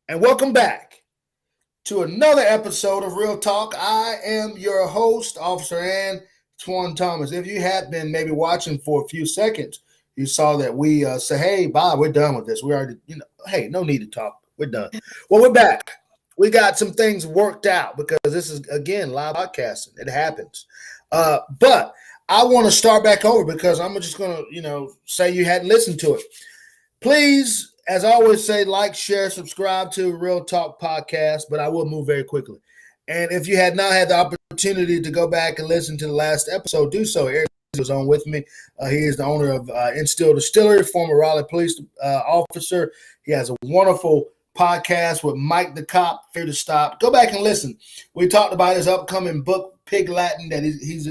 and welcome back to another episode of Real Talk. I am your host, Officer Antoine Thomas. If you had been maybe watching for a few seconds, you saw that we say, hey, bye, we're done with this. We already, hey, no need to talk. We're done. Well, we're back. We got some things worked out because this is, again, live podcasting. It happens. But I want to start back over because I'm just going to, say you hadn't listened to it. Please, as I always say, like, share, subscribe to Real Talk Podcast, but I will move very quickly. And if you had not had the opportunity to go back and listen to the last episode, do so. Eric was on with me. He is the owner of Instill Distillery, former Raleigh police officer. He has a wonderful podcast with Mike the Cop, Fear to Stop. Go back and listen. We talked about his upcoming book, Pig Latin, that he's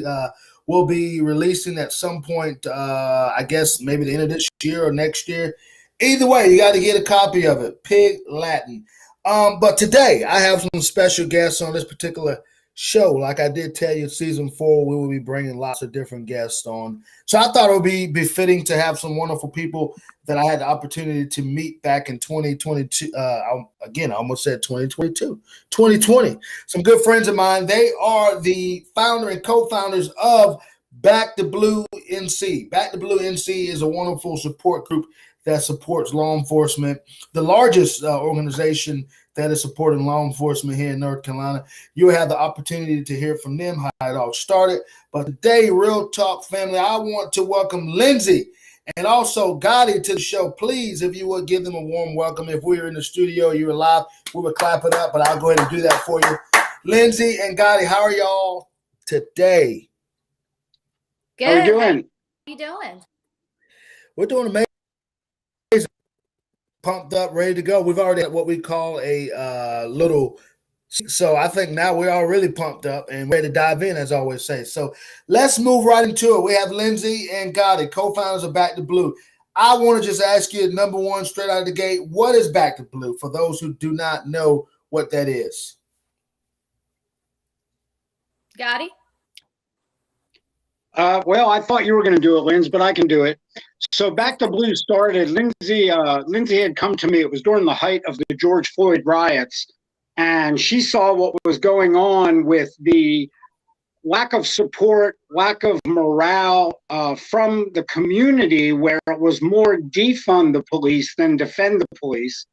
will be releasing at some point, I guess maybe the end of this year or next year. Either way, you got to get a copy of it, Pig Latin. But today, I have some special guests on this particular show. Like I did tell you, season 4, we will be bringing lots of different guests on. So I thought it would be befitting to have some wonderful people that I had the opportunity to meet back in 2022. Again, I almost said 2022, 2020. Some good friends of mine. They are the founder and co-founders of Back the Blue NC. Back the Blue NC is a wonderful support group that supports law enforcement, the largest organization that is supporting law enforcement here in North Carolina. You'll have the opportunity to hear from them how it all started. But today, Real Talk family, I want to welcome Lindsay and also Gadi to the show. Please, if you would, give them a warm welcome. If we were in the studio, you were live, we would clap it up, but I'll go ahead and do that for you. Lindsay and Gadi, how are y'all today? Good. How are you doing? How you doing? We're doing amazing. Pumped up, ready to go. We've already had what we call a little, so I think now we're all really pumped up and ready to dive in, as I always say. So let's move right into it. We have Lindsay and Gadi, co-founders of Back to Blue. I want to just ask you, number one, straight out of the gate, what is Back to Blue for those who do not know what that is? Gadi? Well, I thought you were going to do it, Lindsay, but I can do it. So Back to Blue started. Lindsay had come to me. It was during the height of the George Floyd riots, and she saw what was going on with the lack of support, lack of morale from the community, where it was more defund the police than defend the police.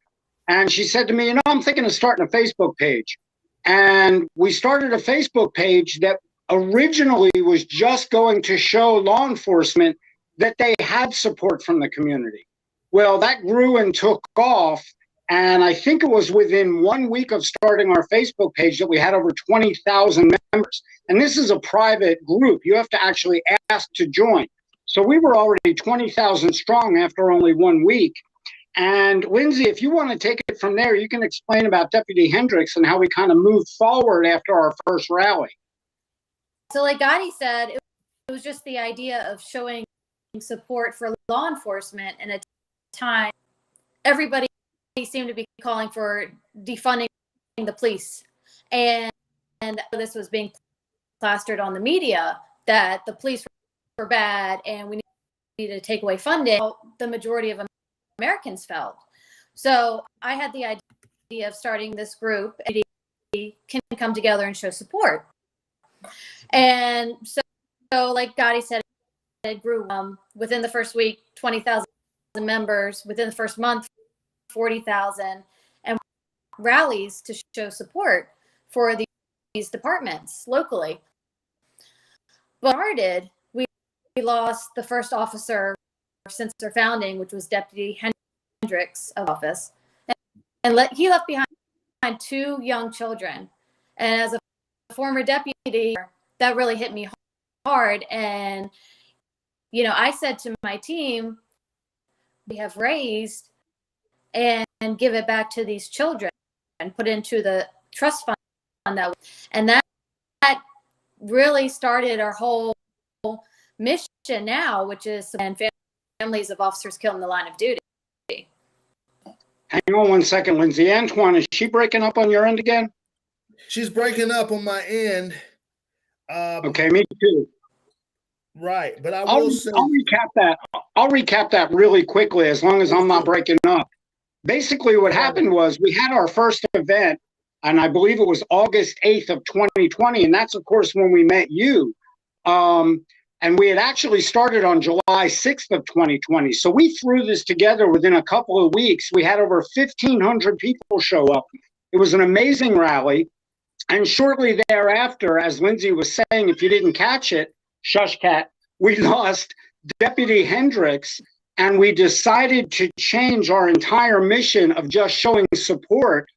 And she said to me, I'm thinking of starting a Facebook page. And we started a Facebook page that originally was just going to show law enforcement that they had support from the community. Well, that grew and took off. And I think it was within 1 week of starting our Facebook page that we had over 20,000 members. And this is a private group. You have to actually ask to join. So we were already 20,000 strong after only 1 week. And Lindsay, if you want to take it from there, you can explain about Deputy Hendricks and how we kind of moved forward after our first rally. So like Gadi said, it was just the idea of showing support for law enforcement in a time everybody seemed to be calling for defunding the police. And this was being plastered on the media that the police were bad and we needed to take away funding. The majority of Americans felt. So I had the idea of starting this group and we can come together and show support. And so like Gadi said, it grew within the first week, 20,000 members, within the first month, 40,000, and rallies to show support for these departments locally. But we lost the first officer since their founding, which was Deputy Hendricks of office. And he left behind 2 young children. And as a former deputy, that really hit me hard. And, I said to my team, we have raised and give it back to these children and put into the trust fund that really started our whole mission now, which is families of officers killed in the line of duty. Hang on 1 second, Lindsay. Antoine, is she breaking up on your end again? She's breaking up on my end. Okay, me too. Right, but I'll recap that. I'll recap that really quickly, as long as I'm not breaking up. basically what happened was we had our first event, and I believe it was August 8th of 2020. And that's, of course, when we met you. And we had actually started on July 6th of 2020. So we threw this together within a couple of weeks. We had over 1,500 people show up. It was an amazing rally. And shortly thereafter, as Lindsay was saying, if you didn't catch it, shush cat, we lost Deputy Hendricks, and we decided to change our entire mission of just showing support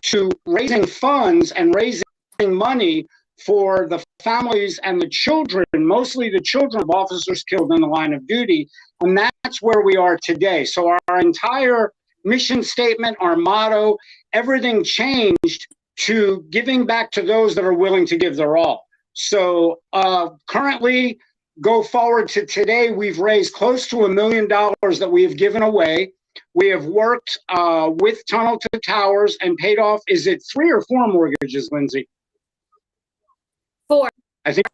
to raising funds and raising money for the families and the children, mostly the children of officers killed in the line of duty. And that's where we are today. So our entire mission statement, our motto, everything changed to giving back to those that are willing to give their all. So currently, go forward to today, we've raised close to $1 million that we have given away. We have worked with Tunnel to Towers and paid off, is it 3 or 4 mortgages, Lindsay? 4. I think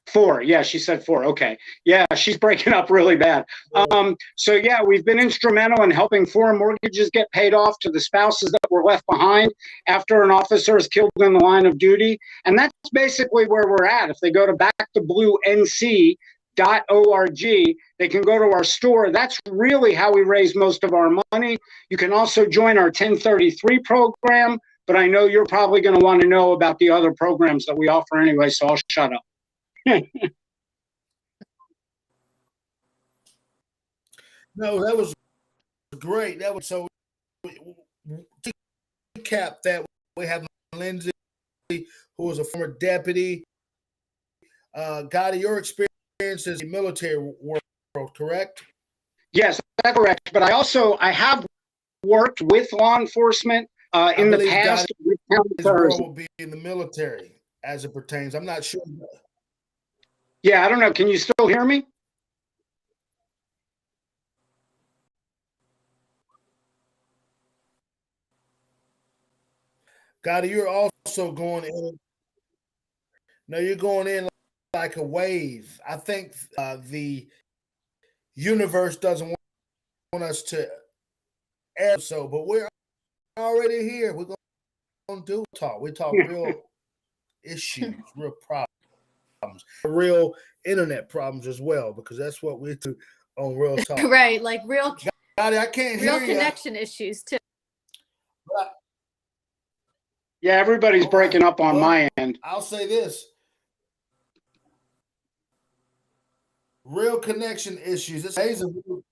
4. Yeah, she said 4. Okay. Yeah, she's breaking up really bad. So yeah, we've been instrumental in helping 4 mortgages get paid off to the spouses that were left behind after an officer is killed in the line of duty. And that's basically where we're at. If they go to backtobluenc.org, they can go to our store. That's really how we raise most of our money. You can also join our 1033 program, but I know you're probably going to want to know about the other programs that we offer anyway, so I'll shut up. No, that was great. That was so. To recap that, we have Lindsay, who was a former deputy. Gadi, your experience is in the military world, correct? Yes, that's correct. But I have worked with law enforcement in the past. His role will be in the military as it pertains. I'm not sure. Yeah, I don't know. Can you still hear me? Gadi, you're also going in. No, you're going in like a wave. I think the universe doesn't want us to air so, but we're already here. We're going to do talk. We talk real issues, real problems, real internet problems as well, because that's what we do on Real Talk. Right, like real Gadi, I can't hear you. Real connection issues too. Yeah, everybody's breaking up on my end. I'll say this. Real connection issues. It's amazing. I'm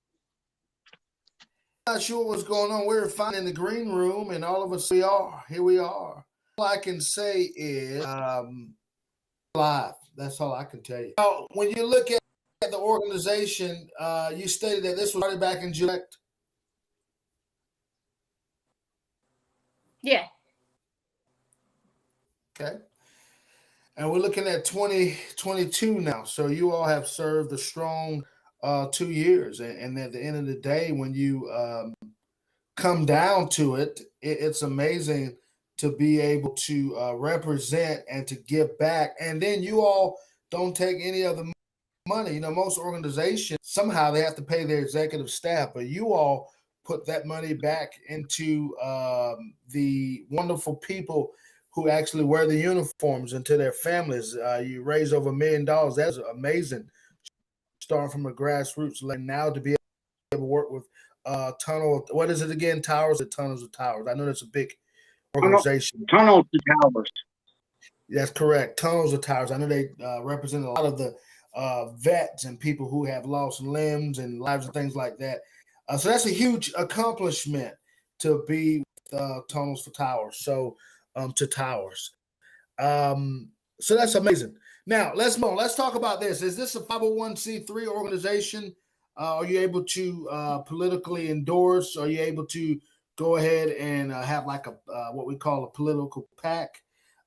not sure what's going on. We're fine in the green room, and all of us, here we are. All I can say is live. That's all I can tell you. Now, when you look at the organization, you stated that this was started back in July. Yeah. Okay. And we're looking at 2022 now. So you all have served a strong 2 years. And at the end of the day, when you come down to it, it's amazing to be able to represent and to give back. And then you all don't take any of the money. You know, most organizations, somehow they have to pay their executive staff, but you all put that money back into the wonderful people who actually wear the uniforms and to their families. You raise over $1 million. That's amazing. Starting from a grassroots level now to be able to work with Tunnel. What is it again? Towers or Tunnels of Towers? I know that's a big organization. Tunnel to Towers. That's correct. Tunnels of Towers. I know they represent a lot of the vets and people who have lost limbs and lives and things like that. So that's a huge accomplishment to be Tunnels for Towers. So to Towers. So that's amazing. Now let's move on. Let's talk about this. Is this a 501c3 organization? Are you able to politically endorse? Are you able to go ahead and have like a what we call a political PAC?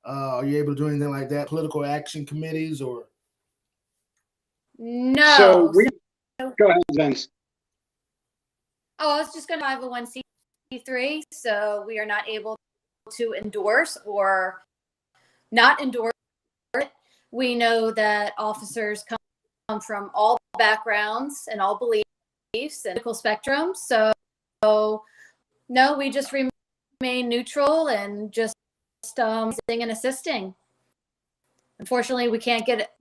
Are you able to do anything like that? Political action committees or? No. So go ahead, Vince. Oh, I was just going to 501c3. So we are not able to endorse or not endorse it. We know that officers come from all backgrounds and all beliefs and political spectrums. So No, we just remain neutral and just and assisting. Unfortunately, we can't get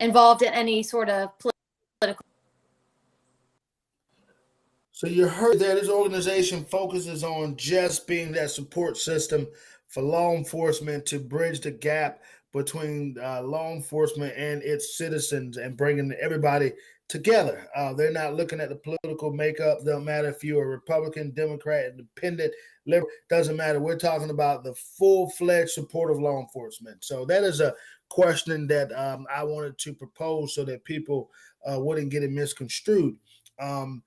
involved in any sort of political. So you heard that this organization focuses on just being that support system for law enforcement to bridge the gap between law enforcement and its citizens and bringing everybody together. They're not looking at the political makeup. Doesn't matter if you're a Republican, Democrat, Independent, Liberal. Doesn't matter. We're talking about the full-fledged support of law enforcement. So that is a question that I wanted to propose so that people wouldn't get it misconstrued. When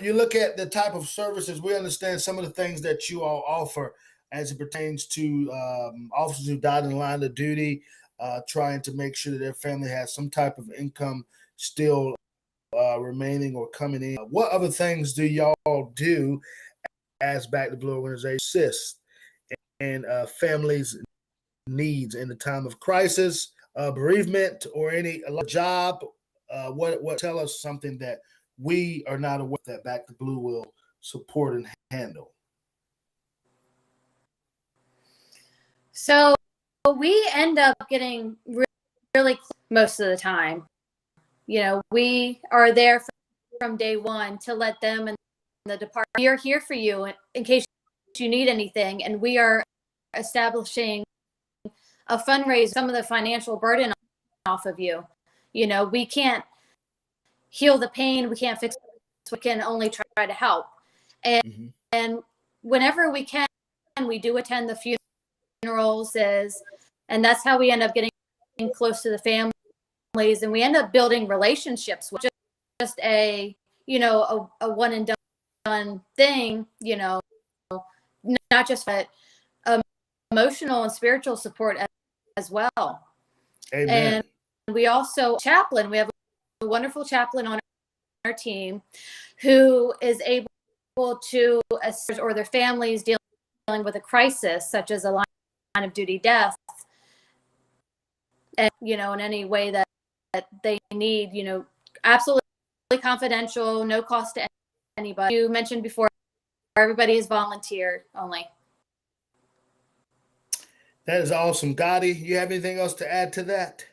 you look at the type of services, we understand some of the things that you all offer as it pertains to officers who died in the line of duty, trying to make sure that their family has some type of income still remaining or coming in. What other things do y'all do as Back to Blue organization assist in families' needs in the time of crisis, bereavement, or any job? What tell us something that we are not aware that Back to Blue will support and handle? So we end up getting really close most of the time. You know, we are there from day one to let them and the department, we are here for you in case you need anything. And we are establishing a fundraiser, some of the financial burden off of you. You know, we can't heal the pain, we can't fix it, we can only try to help. And and whenever we can, we do attend the funerals, and that's how we end up getting close to the families, and we end up building relationships with just a one and done thing, not just but emotional and spiritual support as well. Amen. And we also chaplain. We have a wonderful chaplain on our team who is able to assist or their families dealing with a crisis such as a line of duty death, and in any way that they need, absolutely confidential, no cost to anybody. You mentioned before, everybody is volunteer only. That is awesome. Gadi, you have anything else to add to that?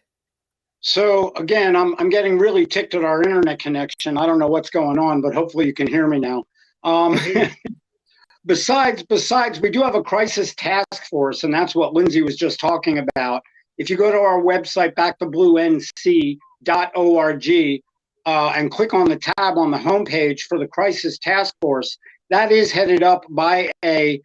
So again, I'm getting really ticked at our internet connection. I don't know what's going on, but hopefully you can hear me now. Besides, we do have a crisis task force, and that's what Lindsay was just talking about. If you go to our website, backtobluenc.org, and click on the tab on the homepage for the crisis task force, that is headed up by a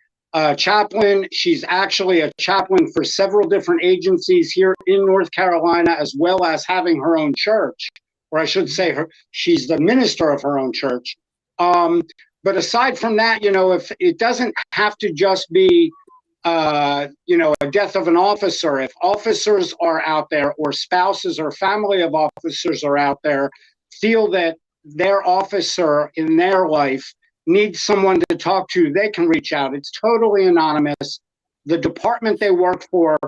chaplain. She's actually a chaplain for several different agencies here in North Carolina, as well as having her own church, or I should say she's the minister of her own church. But aside from that, if it doesn't have to just be, a death of an officer, if officers are out there or spouses or family of officers are out there, feel that their officer in their life needs someone to talk to, they can reach out. It's totally anonymous. The department they work for,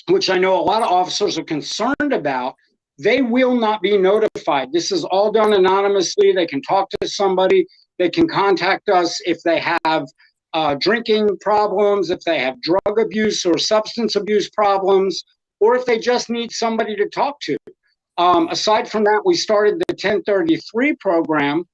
which I know a lot of officers are concerned about, they will not be notified. This is all done anonymously. They can talk to somebody. They can contact us if they have drinking problems, if they have drug abuse or substance abuse problems, or if they just need somebody to talk to. Aside from that, we started the 1033 program.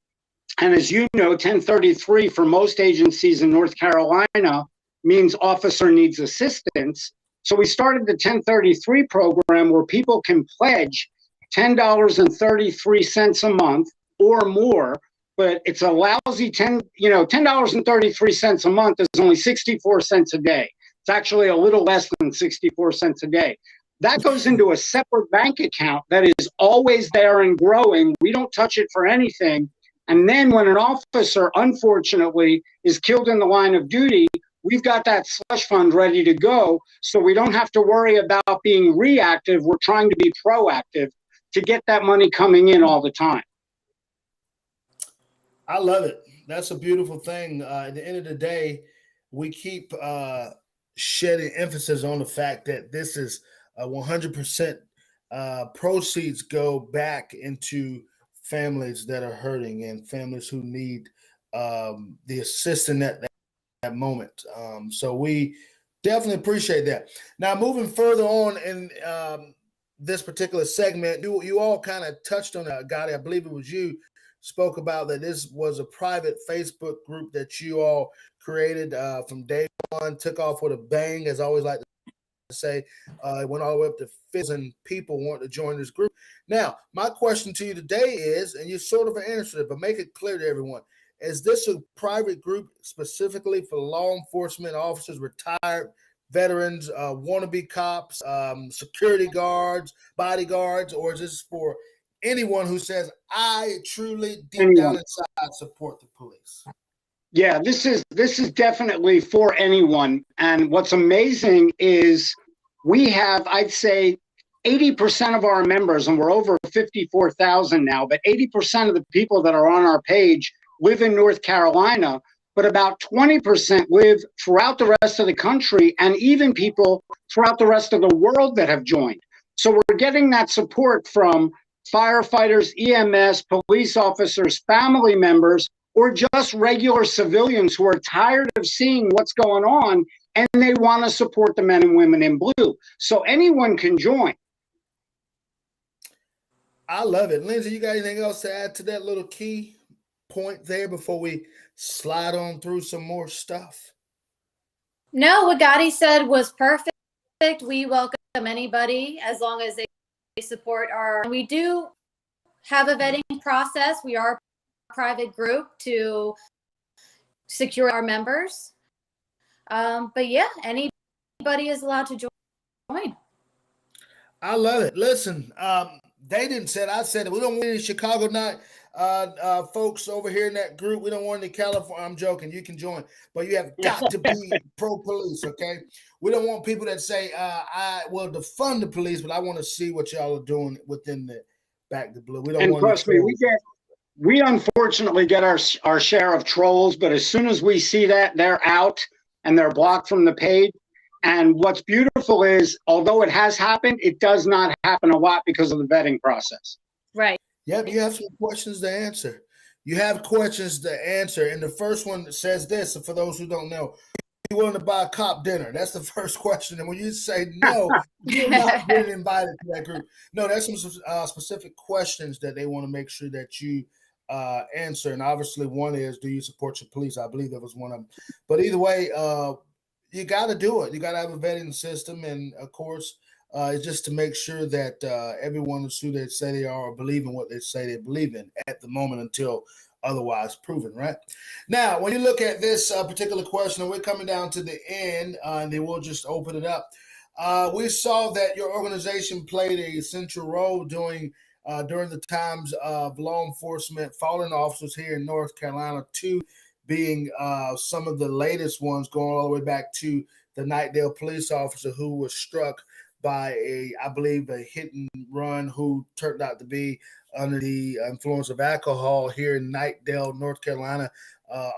And as you know, 1033 for most agencies in North Carolina means officer needs assistance. So we started the 1033 program where people can pledge $10.33 a month or more, but it's a lousy $10.33 a month is only 64 cents a day. It's actually a little less than 64 cents a day. That goes into a separate bank account that is always there and growing. We don't touch it for anything. And then when an officer, unfortunately, is killed in the line of duty, we've got that slush fund ready to go. So we don't have to worry about being reactive. We're trying to be proactive to get that money coming in all the time. I love it. That's a beautiful thing. At the end of the day, we keep shedding emphasis on the fact that this is 100% proceeds go back into families that are hurting and families who need the assistant at that moment. So we definitely appreciate that. Now, moving further on in this particular segment, you all kind of touched on it, Gadi. I believe it was you spoke about that this was a private Facebook group that you all created from day one, took off with a bang, as I always like to say. It went all the way up to 1,000 people want to join this group. Now, my question to you today is, and you sort of answered it, but make it clear to everyone, is this a private group specifically for law enforcement officers, retired veterans, wannabe cops, security guards, bodyguards, or is this for anyone who says, I truly deep down inside support the police? Yeah, this is definitely for anyone. And what's amazing is we have, I'd say, 80% of our members, and we're over 54,000 now, but 80% of the people that are on our page live in North Carolina, but about 20% live throughout the rest of the country, and even people throughout the rest of the world that have joined. So we're getting that support from firefighters, EMS, police officers, family members, or just regular civilians who are tired of seeing what's going on and they want to support the men and women in blue. So anyone can join. I love it. Lindsay, you got anything else to add to that little key point there before we slide on through some more stuff? No, what Gadi said was perfect. We welcome anybody as long as they support our. We do have a vetting process. We are a private group to secure our members. But yeah, anybody is allowed to join. I love it. Listen, they didn't say it. I said it. We don't want any Chicago night folks over here in that group. We don't want any California. I'm joking. You can join, but you have got to be pro-police, okay? We don't want people that say, I will defund the police, but I want to see what y'all are doing within the back to blue. We don't want trust me, we unfortunately get our share of trolls, but as soon as we see that, they're out and they're blocked from the page. And what's beautiful is, although it has happened, it does not happen a lot because of the vetting process. Right. Yep, you have some questions to answer. You have questions to answer. And the first one says this, and for those who don't know, you willing to buy a cop dinner? That's the first question. And when you say no, you're not being invited to that group. No, there's some specific questions that they want to make sure that you answer. And obviously one is, do you support your police? I believe that was one of them. But either way, you got to do it. You got to have a vetting system. And of course, it's just to make sure that everyone is who they say they are or believe in what they say they believe in at the moment until otherwise proven, right? Now, when you look at this particular question, and we're coming down to the end, and then we'll just open it up. We saw that your organization played a central role during the times of law enforcement fallen officers here in North Carolina, two being some of the latest ones going all the way back to the Knightdale police officer who was struck by I believe, a hit and run who turned out to be under the influence of alcohol here in Knightdale, North Carolina.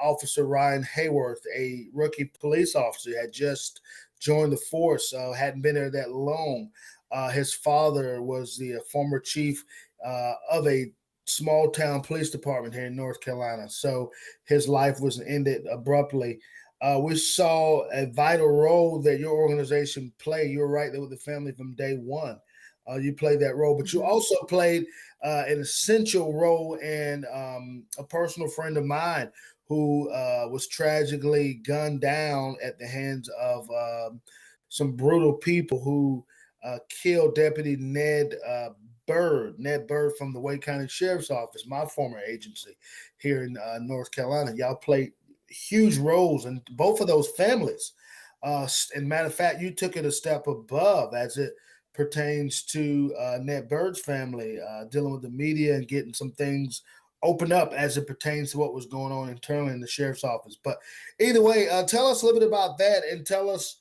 Officer Ryan Hayworth, a rookie police officer, had just joined the force, hadn't been there that long. His father was the former chief of a small town police department here in North Carolina. So his life was ended abruptly. We saw a vital role that your organization played. You were right there with the family from day one. You played that role, but you also played an essential role in a personal friend of mine who was tragically gunned down at the hands of some brutal people who killed Deputy Ned Bird from the Wake County Sheriff's Office, my former agency here in North Carolina. Y'all played huge roles in both of those families. And matter of fact, you took it a step above as it pertains to Ned Bird's family, dealing with the media and getting some things opened up as it pertains to what was going on internally in the sheriff's office. But either way, tell us a little bit about that, and tell us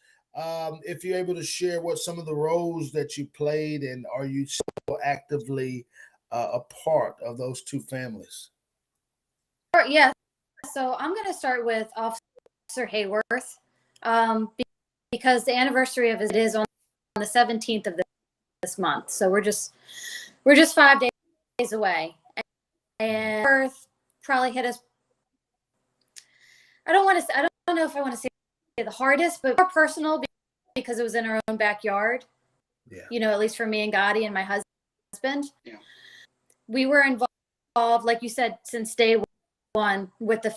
if you're able to share what some of the roles that you played, and are you still actively a part of those two families? Yeah. So I'm going to start with Officer Hayworth because the anniversary of it is on the 17th of this month. So we're just 5 days away. And Hayworth probably hit us I don't know if I want to say the hardest, but more personal because it was in our own backyard. Yeah. You know, at least for me and Gadi and my husband. Yeah. We were involved, like you said, since day one with the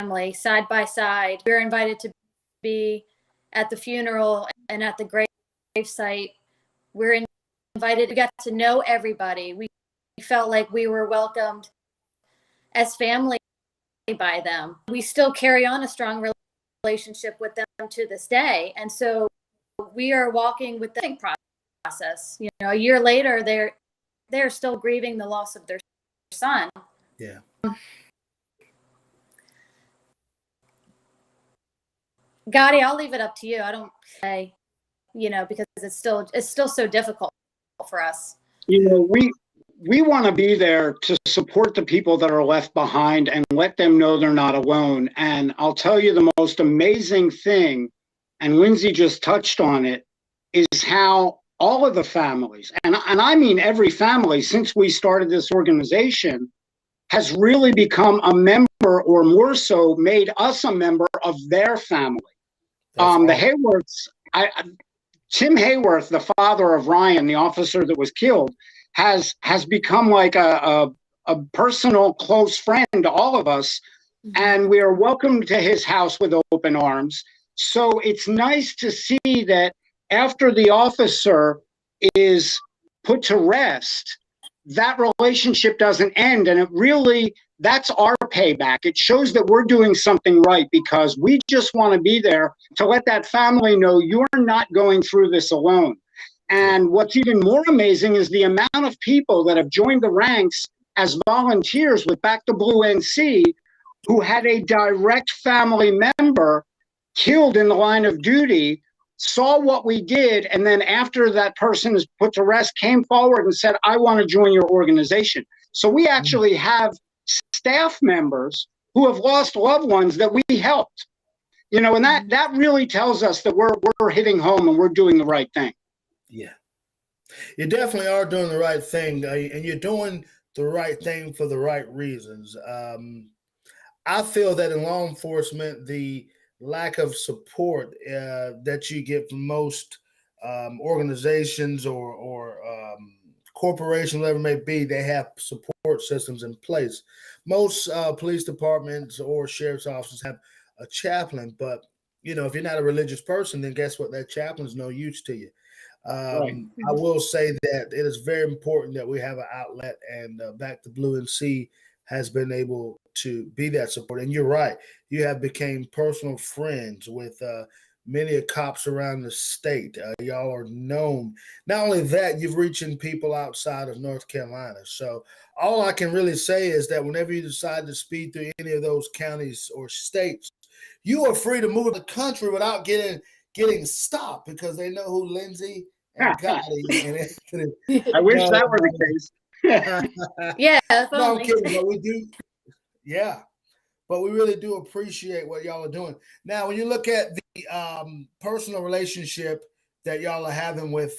family, side by side. We were invited to be at the funeral and at the grave site. We're invited. We got to know everybody. We felt like we were welcomed as family by them. We still carry on a strong relationship with them to this day. And so we are walking with the process. You know, a year later, they're still grieving the loss of their son. Yeah. Gadi, I'll leave it up to you. I don't say, you know, because it's still so difficult for us. You know, we want to be there to support the people that are left behind and let them know they're not alone. And I'll tell you the most amazing thing, and Lindsay just touched on it, is how all of the families, and I mean every family since we started this organization, has really become a member, or more so made us a member of their family. The Hayworths, Tim Hayworth, the father of Ryan, the officer that was killed, has become like a personal close friend to all of us, and we are welcomed to his house with open arms. So it's nice to see that after the officer is put to rest, that relationship doesn't end, and it really, that's our payback. It shows that we're doing something right, because we just want to be there to let that family know you're not going through this alone. And what's even more amazing is the amount of people that have joined the ranks as volunteers with Back to Blue NC who had a direct family member killed in the line of duty, saw what we did, and then after that person is put to rest, came forward and said, I want to join your organization. So we actually have staff members who have lost loved ones that we helped. You know, and that really tells us that we're hitting home and we're doing the right thing. Yeah. You definitely are doing the right thing, and you're doing the right thing for the right reasons. I feel that in law enforcement, the lack of support that you get from most organizations or corporations, whatever it may be, they have support systems in place. Most police departments or sheriff's offices have a chaplain, but you know, if you're not a religious person, then guess what? That chaplain's no use to you. Right. I will say that it is very important that we have an outlet, and Back to Blue NC has been able to be that support. And you're right, you have become personal friends with many cops around the state. Y'all are known. Not only that, you've reaching people outside of North Carolina. So all I can really say is that whenever you decide to speed through any of those counties or states, you are free to move the country without getting stopped, because they know who Lindsay and Gadi and Anthony. I wish that were the case. Yeah, No, I'm kidding, but we do. Yeah, but we really do appreciate what y'all are doing. Now, when you look at the personal relationship that y'all are having with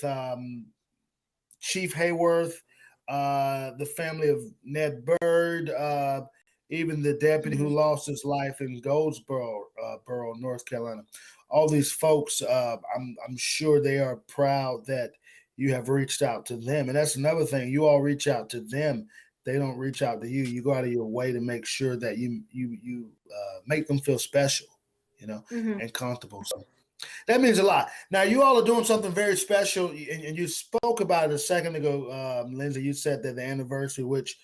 Chief Hayworth, the family of Ned Bird, even the deputy who lost his life in Goldsboro, North Carolina. All these folks, I'm sure they are proud that you have reached out to them. And that's another thing. You all reach out to them. They don't reach out to you. You go out of your way to make sure that you make them feel special, you know, and comfortable. So that means a lot. Now, you all are doing something very special, and you spoke about it a second ago, Lindsay. You said that the anniversary, which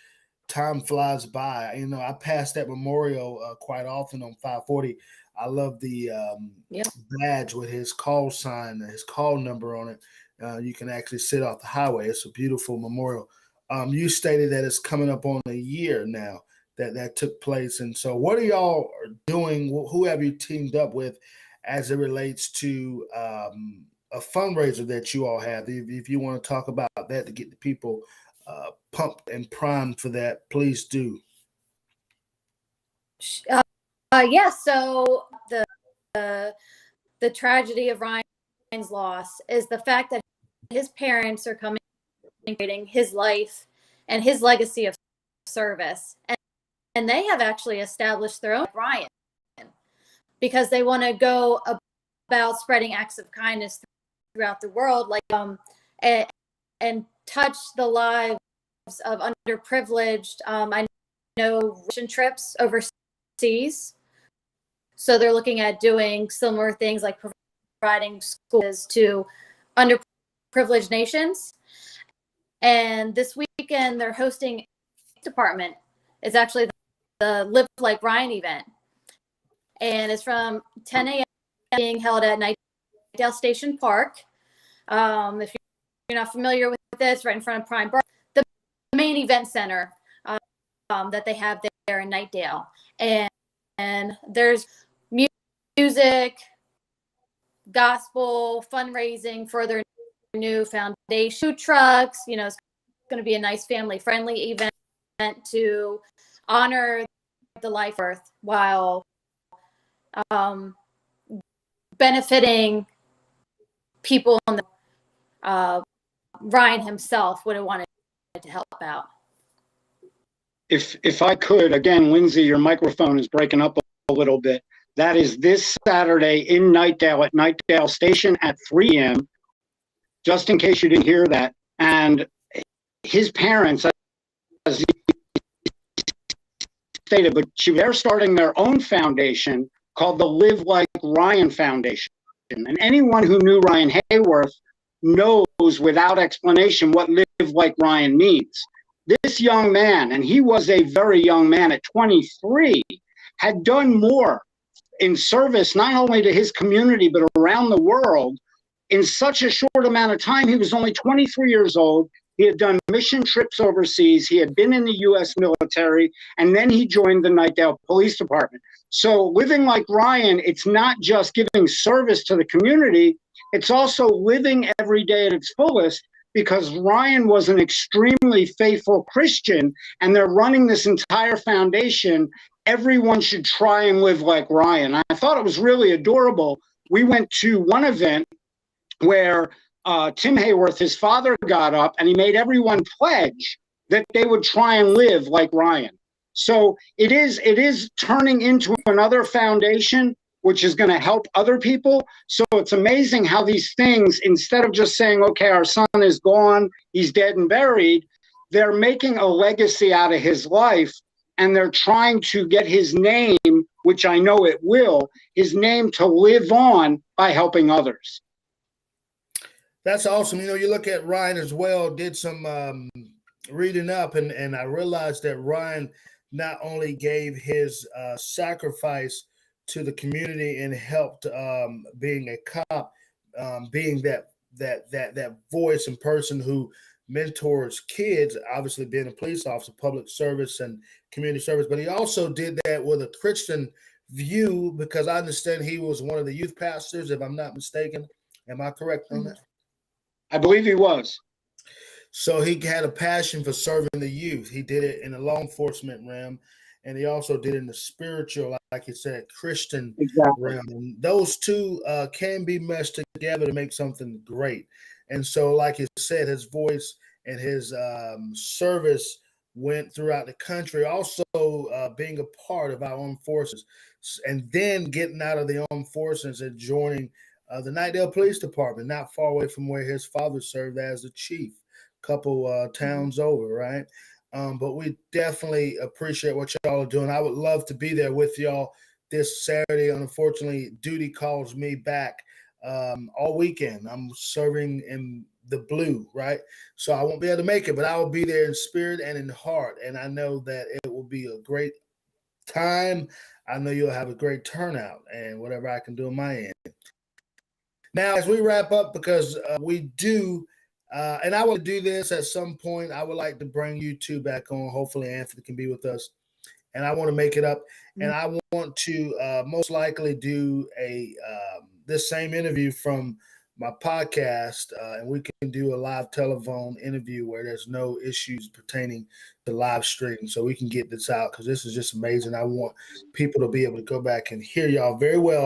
time flies by. You know, I pass that memorial quite often on 540. I love the badge with his call sign, his call number on it. You can actually sit off the highway. It's a beautiful memorial. You stated that it's coming up on a year now that took place. And so what are y'all doing? Who have you teamed up with as it relates to a fundraiser that you all have? If you want to talk about that to get the people pumped and primed for that, please do. Yeah, so the tragedy of Ryan's loss is the fact that his parents are commemorating his life and his legacy of service, and they have actually established their own Ryan. because they want to go about spreading acts of kindness throughout the world, like and touch the lives of underprivileged. I know mission trips overseas, so they're looking at doing similar things like providing schools to underprivileged nations. And this weekend they're hosting department. It's actually the Live Like Ryan event, and it's from 10 a.m. being held at Nightdale Station Park. If you're not familiar with this, right in front of Prime Bar, the main event center that they have there in Nightdale, and there's music, gospel, fundraising for their new foundation, food trucks. It's going to be a nice family-friendly event to honor the life of Earth while benefiting people in the Ryan himself would have wanted to help out. If I could, again, Lindsay, your microphone is breaking up a little bit. That is this Saturday in Nightdale at Nightdale Station at 3 p.m., just in case you didn't hear that. And his parents, as he stated, but they're starting their own foundation called the Live Like Ryan Foundation. And anyone who knew Ryan Hayworth knows without explanation what Live Like Ryan means. This young man, and he was a very young man at 23, had done more in service not only to his community but around the world in such a short amount of time. He was only 23 years old. He had done mission trips overseas. He had been in the U.S. military, and then he joined the Nightdale Police Department. So living like Ryan, it's not just giving service to the community, it's also living every day at its fullest, because Ryan was an extremely faithful Christian, and they're running this entire foundation. Everyone should try and live like Ryan. I thought it was really adorable. We went to one event where Tim Hayworth, his father, got up and he made everyone pledge that they would try and live like Ryan. So it is turning into another foundation which is going to help other people. So it's amazing how these things, instead of just saying, okay, our son is gone, he's dead and buried, they're making a legacy out of his life, and they're trying to get his name, which I know it will, his name to live on by helping others. That's awesome. You look at Ryan as well, did some reading up, and I realized that Ryan not only gave his sacrifice to the community and helped being a cop, being that voice and person who mentors kids, obviously being a police officer, public service and community service, but he also did that with a Christian view, because I understand he was one of the youth pastors, if I'm not mistaken. Am I correct on that? I believe he was. So he had a passion for serving the youth. He did it in the law enforcement realm, and he also did it in the spiritual, like you said, Christian realm. And those two can be meshed together to make something great. And so, like you said, his voice and his service went throughout the country, also being a part of our armed forces, and then getting out of the armed forces and joining the Nightdale Police Department, not far away from where his father served as the chief, couple towns over, right? But we definitely appreciate what y'all are doing. I would love to be there with y'all this Saturday. Unfortunately, duty calls me back all weekend. I'm serving in the blue, right? So I won't be able to make it, but I will be there in spirit and in heart. And I know that it will be a great time. I know you'll have a great turnout, and whatever I can do on my end. Now, as we wrap up, because we do, and I will do this at some point, I would like to bring you two back on. Hopefully, Anthony can be with us. And I want to make it up. And I want to most likely do this same interview from my podcast, and we can do a live telephone interview where there's no issues pertaining to live stream, so we can get this out, because this is just amazing. I want people to be able to go back and hear y'all very well,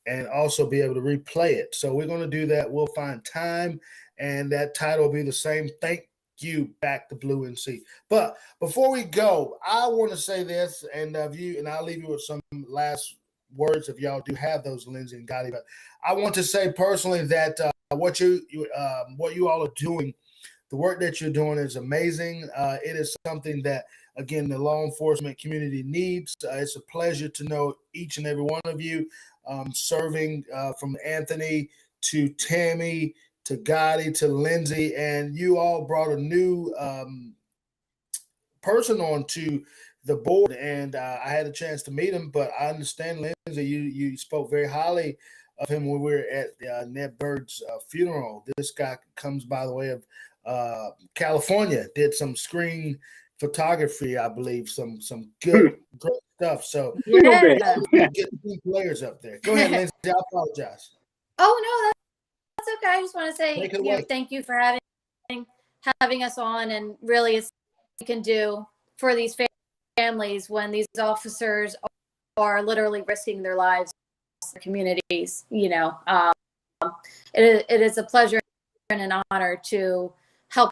and also be able to replay it. So we're going to do that. We'll find time, and that title will be the same. Thank you, back to Blue NC. But before we go, I want to say this, and I'll leave you with some last words if y'all do have those, Lindsay and Gadi. But I want to say personally that what you all are doing, the work that you're doing is amazing. It is something that, again, the law enforcement community needs. It's a pleasure to know each and every one of you serving from Anthony to Tammy to Gadi to Lindsay, and you all brought a new person onto the board, and I had a chance to meet him. But I understand, Lindsay, you spoke very highly of him when we were at Ned Bird's funeral. This guy comes by the way of California, did some screen photography, I believe, some good great stuff. So Yeah. get some players up there. Go ahead, Lindsay. I apologize. Oh no, that's okay. I just want to say thank you for having us on, and really it's what we can do for these families when these officers are literally risking their lives in their communities. It is a pleasure and an honor to help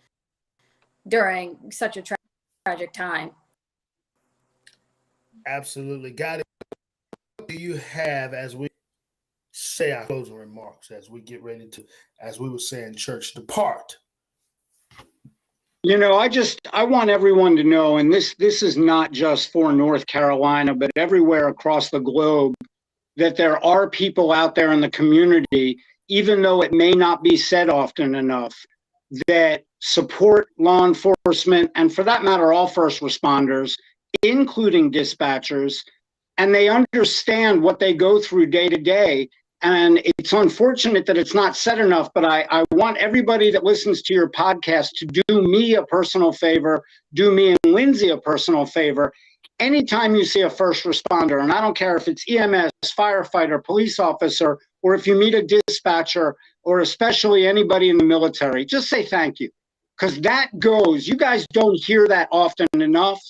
during such a tragic time. Absolutely. Gadi, what do you have as we say our closing remarks, as we get ready to, as we were saying, church, depart? I want everyone to know, and this is not just for North Carolina, but everywhere across the globe, that there are people out there in the community, even though it may not be said often enough, that support law enforcement, and for that matter, all first responders, including dispatchers, and they understand what they go through day to day. And it's unfortunate that it's not said enough, but I want everybody that listens to your podcast to do me a personal favor, do me and Lindsay a personal favor. Anytime you see a first responder, and I don't care if it's EMS, firefighter, police officer, or if you meet a dispatcher, or especially anybody in the military, just say thank you. Because that goes, you guys don't hear that often enough.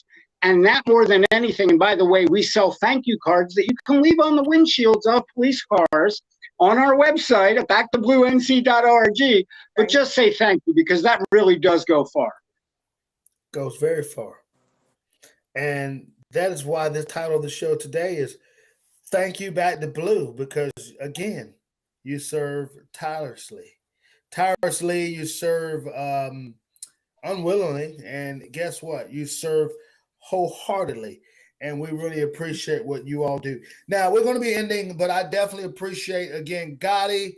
And that more than anything, and by the way, we sell thank you cards that you can leave on the windshields of police cars on our website at backtobluenc.org. But just say thank you, because that really does go far. Goes very far. And that is why the title of the show today is Thank You Back to Blue, because, again, you serve tirelessly. Tirelessly, you serve unwillingly, and guess what? You serve wholeheartedly, and we really appreciate what you all do. Now, we're going to be ending, but I definitely appreciate, again, Gadi.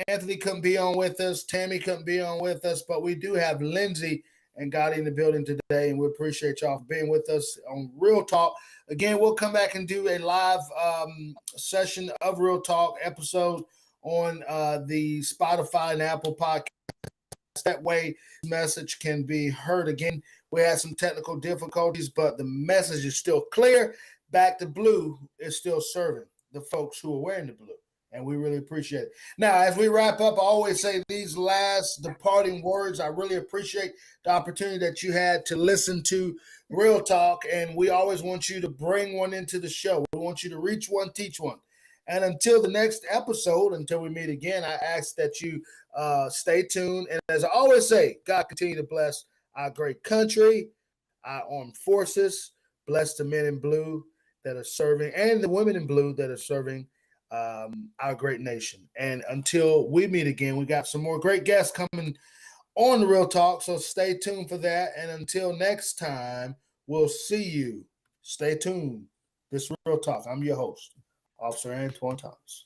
Anthony couldn't be on with us. Tammy couldn't be on with us, but we do have Lindsay and Gadi in the building today, and we appreciate y'all for being with us on Real Talk. Again, we'll come back and do a live session of Real Talk episode on the Spotify and Apple podcast. That way, the message can be heard again. We had some technical difficulties, but the message is still clear. Back to Blue is still serving the folks who are wearing the blue, and we really appreciate it. Now, as we wrap up, I always say these last departing words. I really appreciate the opportunity that you had to listen to Real Talk, and we always want you to bring one into the show. We want you to reach one, teach one. And until the next episode, until we meet again, I ask that you stay tuned. And as I always say, God continue to bless our great country, our armed forces, bless the men in blue that are serving, and the women in blue that are serving our great nation. And until we meet again, we got some more great guests coming on the Real Talk, so stay tuned for that. And until next time, we'll see you. Stay tuned. This is Real Talk. I'm your host, Officer Antoine Thomas.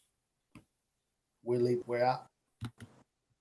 We're out.